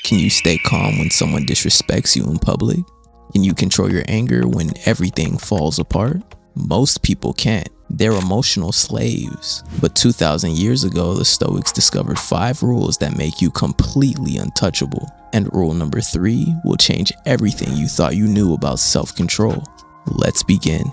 Can you stay calm when someone disrespects you in public? Can you control your anger when everything falls apart? Most people can't. They're emotional slaves. But 2,000 years ago, the Stoics discovered 5 rules that make you completely untouchable. And rule number 3 will change everything you thought you knew about self-control. Let's begin.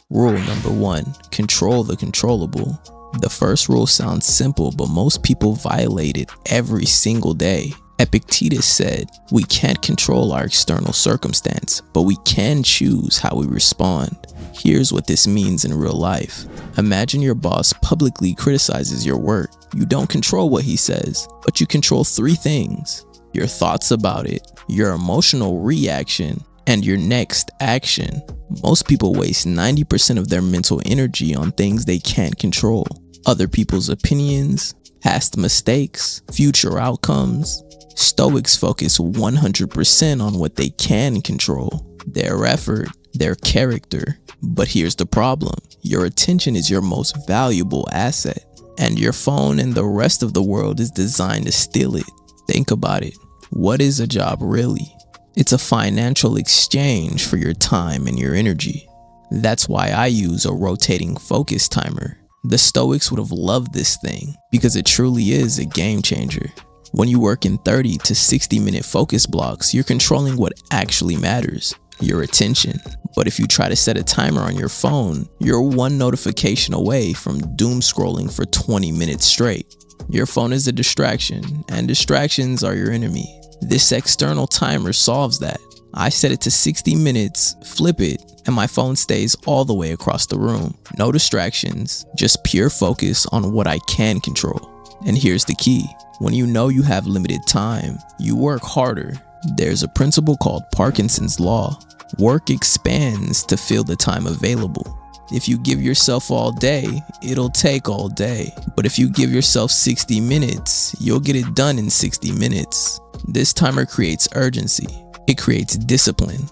Rule number 1, control the controllable. The first rule sounds simple, but most people violate it every single day. Epictetus said, "We can't control our external circumstance, but we can choose how we respond." Here's what this means in real life. Imagine your boss publicly criticizes your work. You don't control what he says, but you control 3 things: your thoughts about it, your emotional reaction, and your next action. Most people waste 90% of their mental energy on things they can't control. Other people's opinions, past mistakes, future outcomes. Stoics focus 100% on what they can control, their effort, their character. But here's the problem. Your attention is your most valuable asset, and your phone and the rest of the world is designed to steal it. Think about it. What is a job really? It's a financial exchange for your time and your energy. That's why I use a rotating focus timer. The Stoics would have loved this thing because it truly is a game changer. When you work in 30 to 60-minute focus blocks, you're controlling what actually matters, your attention. But if you try to set a timer on your phone, you're one notification away from doom scrolling for 20 minutes straight. Your phone is a distraction, and distractions are your enemy. This external timer solves that. I set it to 60 minutes, flip it, and my phone stays all the way across the room. No distractions, just pure focus on what I can control. And here's the key. When you know you have limited time, you work harder. There's a principle called Parkinson's Law. Work expands to fill the time available. If you give yourself all day, it'll take all day. But if you give yourself 60 minutes, you'll get it done in 60 minutes. This timer creates urgency. It creates discipline.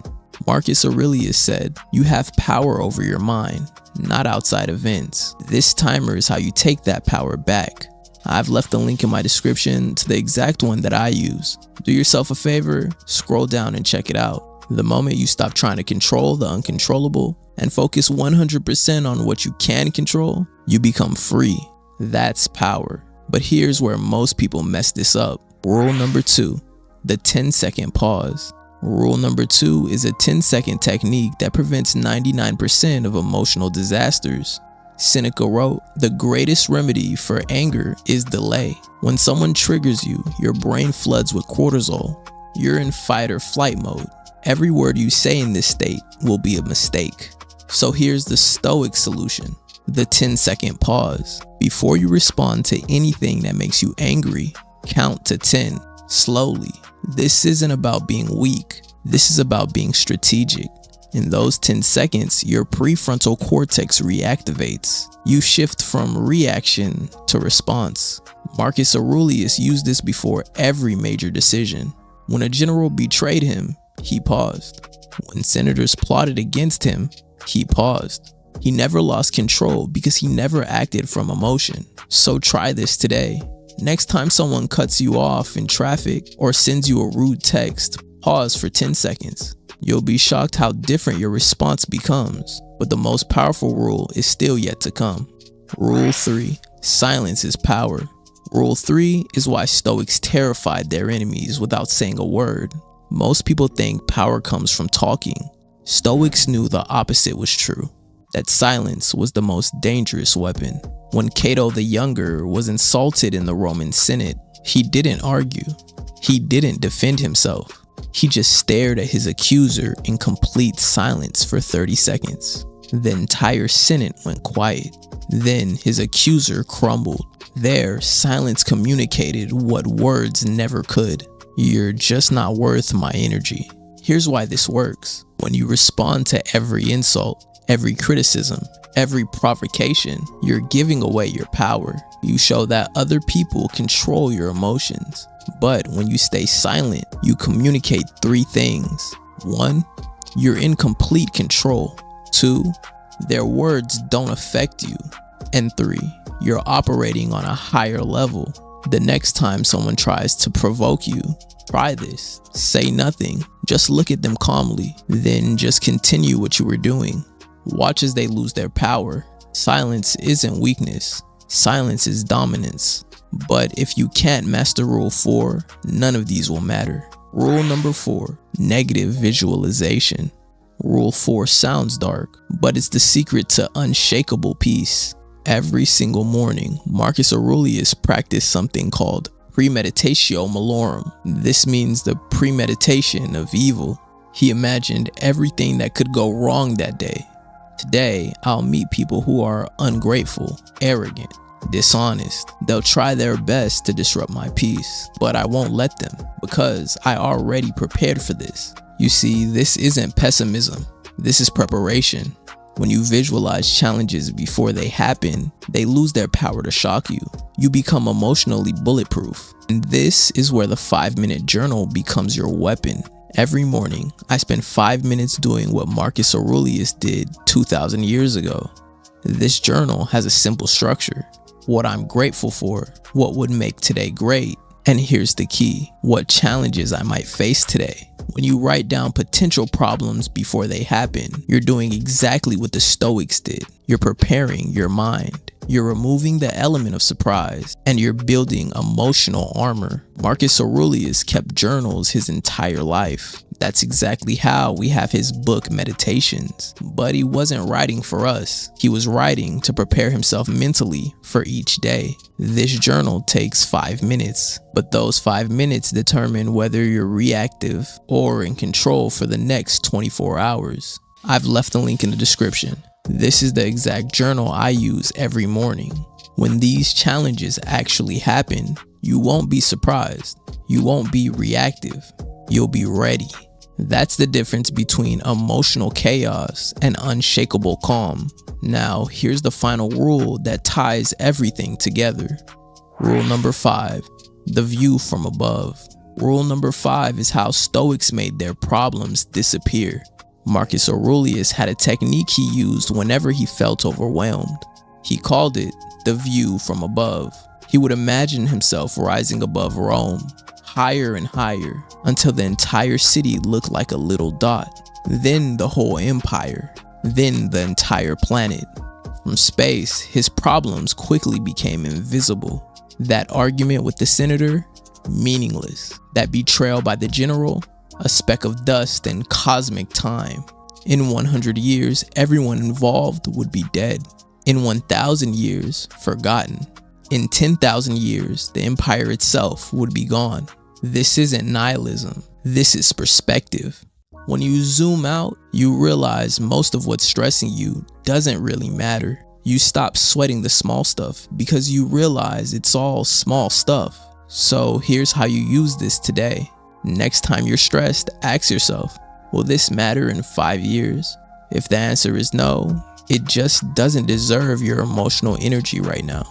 Marcus Aurelius said, "You have power over your mind, not outside events." This timer is how you take that power back. I've left a link in my description to the exact one that I use. Do yourself a favor, scroll down and check it out. The moment you stop trying to control the uncontrollable and focus 100% on what you can control, you become free. That's power. But here's where most people mess this up. Rule number 2, the 10-second pause. Rule number 2 is a 10-second technique that prevents 99% of emotional disasters. Seneca wrote, "The greatest remedy for anger is delay." When someone triggers you, your brain floods with cortisol. You're in fight or flight mode. Every word you say in this state will be a mistake. So here's the Stoic solution, the 10-second pause. Before you respond to anything that makes you angry, count to 10, slowly. This isn't about being weak. This is about being strategic. In those 10 seconds, your prefrontal cortex reactivates. You shift from reaction to response. Marcus Aurelius used this before every major decision. When a general betrayed him, he paused. When senators plotted against him, he paused. He never lost control because he never acted from emotion. So try this today. Next time someone cuts you off in traffic or sends you a rude text, pause for 10 seconds. You'll be shocked how different your response becomes. But the most powerful rule is still yet to come. Rule 3, silence is power. Rule 3 is why Stoics terrified their enemies without saying a word. Most people think power comes from talking. Stoics knew the opposite was true, that silence was the most dangerous weapon. When Cato the Younger was insulted in the Roman Senate, he didn't argue. He didn't defend himself. He just stared at his accuser in complete silence for 30 seconds. The entire Senate went quiet. Then his accuser crumbled. There, silence communicated what words never could. You're just not worth my energy. Here's why this works. When you respond to every insult, every criticism, every provocation, you're giving away your power. You show that other people control your emotions. But when you stay silent, you communicate 3 things. 1, you're in complete control. 2, their words don't affect you. And 3, you're operating on a higher level. The next time someone tries to provoke you, try this. Say nothing. Just look at them calmly. Then just continue what you were doing. Watch as they lose their power. Silence isn't weakness. Silence is dominance. But if you can't master rule 4, none of these will matter. Rule number 4, negative visualization. Rule 4 sounds dark, but it's the secret to unshakable peace. Every single morning, Marcus Aurelius practiced something called premeditatio malorum. This means the premeditation of evil. He imagined everything that could go wrong that day. Today, I'll meet people who are ungrateful, arrogant, dishonest. They'll try their best to disrupt my peace, but I won't let them because I already prepared for this. You see, this isn't pessimism. This is preparation. When you visualize challenges before they happen, they lose their power to shock you. You become emotionally bulletproof. And this is where the 5-minute journal becomes your weapon. Every morning, I spend 5 minutes doing what Marcus Aurelius did 2,000 years ago. This journal has a simple structure. What I'm grateful for, what would make today great, and here's the key, what challenges I might face today. When you write down potential problems before they happen, you're doing exactly what the Stoics did. You're preparing your mind. You're removing the element of surprise, and you're building emotional armor. Marcus Aurelius kept journals his entire life. That's exactly how we have his book Meditations. But he wasn't writing for us. He was writing to prepare himself mentally for each day. This journal takes 5 minutes, but those 5 minutes determine whether you're reactive or in control for the next 24 hours. I've left a link in the description. This is the exact journal I use every morning. When these challenges actually happen, you won't be surprised. You won't be reactive. You'll be ready. That's the difference between emotional chaos and unshakable calm. Now, here's the final rule that ties everything together. Rule number 5, the view from above. Rule number 5 is how Stoics made their problems disappear. Marcus Aurelius had a technique he used whenever he felt overwhelmed. He called it the view from above. He would imagine himself rising above Rome, higher and higher, until the entire city looked like a little dot, then the whole empire, then the entire planet. From space, his problems quickly became invisible. That argument with the senator, meaningless. That betrayal by the general, a speck of dust in cosmic time. In 100 years, everyone involved would be dead. In 1,000 years, forgotten. In 10,000 years, the empire itself would be gone. This isn't nihilism. This is perspective. When you zoom out, you realize most of what's stressing you doesn't really matter. You stop sweating the small stuff because you realize it's all small stuff. So here's how you use this today. Next time you're stressed, ask yourself, will this matter in 5 years? If the answer is no, it just doesn't deserve your emotional energy right now.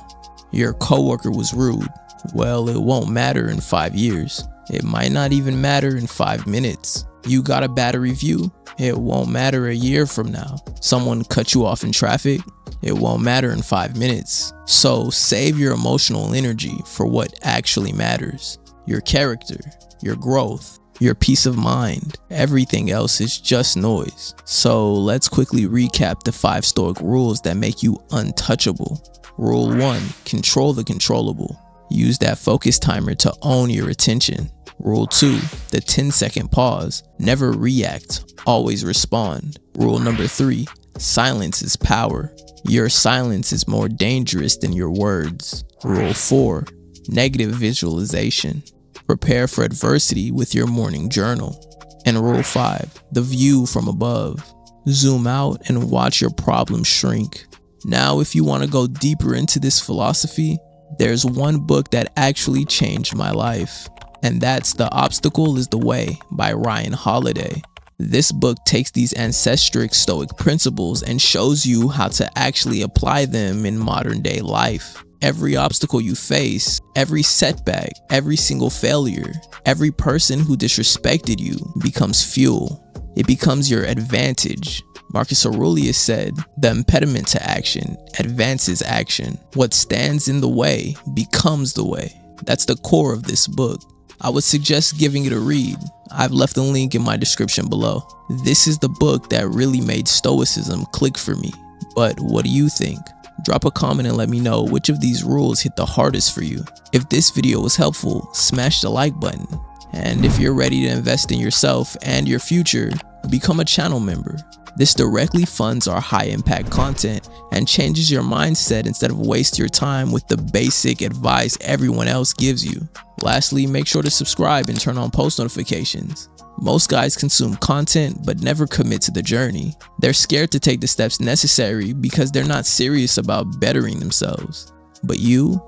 Your coworker was rude. Well, it won't matter in 5 years. It might not even matter in 5 minutes. You got a bad review? It won't matter a year from now. Someone cut you off in traffic? It won't matter in 5 minutes. So save your emotional energy for what actually matters. Your character, your growth, your peace of mind. Everything else is just noise. So let's quickly recap the 5 Stoic rules that make you untouchable. Rule 1, control the controllable. Use that focus timer to own your attention. Rule 2, the 10-second pause. Never react, always respond. Rule number 3, silence is power. Your silence is more dangerous than your words. Rule 4, negative visualization. Prepare for adversity with your morning journal. And rule 5, the view from above. Zoom out and watch your problems shrink. Now, if you want to go deeper into this philosophy, there's one book that actually changed my life, and that's The Obstacle is the Way by Ryan Holiday. This book takes these ancestral Stoic principles and shows you how to actually apply them in modern day life. Every obstacle you face, every setback, every single failure, every person who disrespected you becomes fuel. It becomes your advantage. Marcus Aurelius said, the impediment to action advances action. What stands in the way becomes the way. That's the core of this book. I would suggest giving it a read. I've left a link in my description below. This is the book that really made Stoicism click for me. But what do you think? Drop a comment and let me know which of these rules hit the hardest for you. If this video was helpful, smash the like button. And if you're ready to invest in yourself and your future, become a channel member. This directly funds our high impact content and changes your mindset instead of waste your time with the basic advice everyone else gives you. Lastly, make sure to subscribe and turn on post notifications. Most guys consume content but never commit to the journey. They're scared to take the steps necessary because they're not serious about bettering themselves. But you,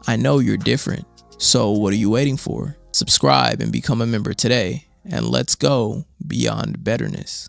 I know you're different. So what are you waiting for? Subscribe and become a member today, and let's go beyond betterness.